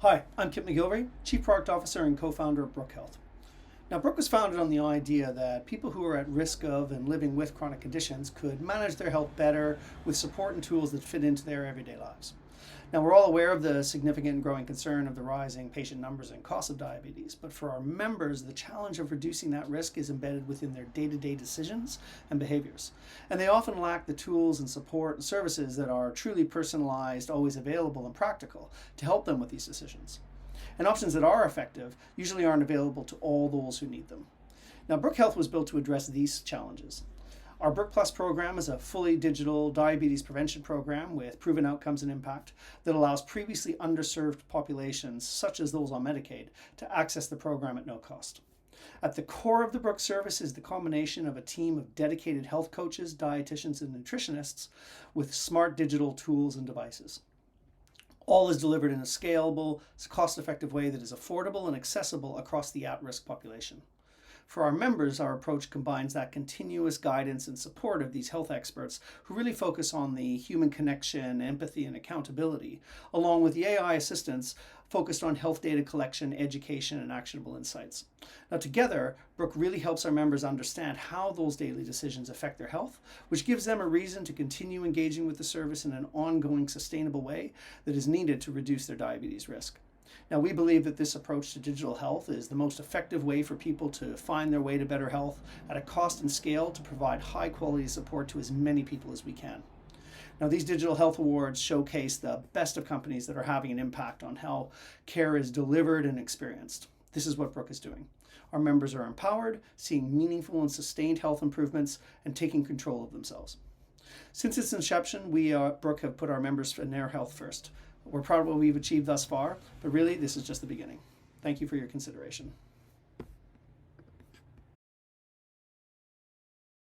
Hi, I'm Kip Macgillivray, Chief Product Officer and co-founder of Brook Health. Now, Brook was founded on the idea that people who are at risk of and living with chronic conditions could manage their health better with support and tools that fit into their everyday lives. Now, we're all aware of the significant and growing concern of the rising patient numbers and costs of diabetes, but for our members, the challenge of reducing that risk is embedded within their day-to-day decisions and behaviors. And they often lack the tools and support and services that are truly personalized, always available, and practical to help them with these decisions. And options that are effective usually aren't available to all those who need them. Now, Brook Health was built to address these challenges. Our Brook Plus program is a fully digital diabetes prevention program with proven outcomes and impact that allows previously underserved populations, such as those on Medicaid, to access the program at no cost. At the core of the Brook service is the combination of a team of dedicated health coaches, dietitians, and nutritionists with smart digital tools and devices. All is delivered in a scalable, cost-effective way that is affordable and accessible across the at-risk population. For our members, our approach combines that continuous guidance and support of these health experts who really focus on the human connection, empathy, and accountability, along with the AI assistance focused on health data collection, education, and actionable insights. Now, together, Brook really helps our members understand how those daily decisions affect their health, which gives them a reason to continue engaging with the service in an ongoing, sustainable way that is needed to reduce their diabetes risk. Now, we believe that this approach to digital health is the most effective way for people to find their way to better health at a cost and scale to provide high quality support to as many people as we can. Now, these digital health awards showcase the best of companies that are having an impact on how care is delivered and experienced. This is what Brook is doing. Our members are empowered, seeing meaningful and sustained health improvements, and taking control of themselves. Since its inception, we at Brook have put our members and their health first. We're proud of what we've achieved thus far, but really, this is just the beginning. Thank you for your consideration.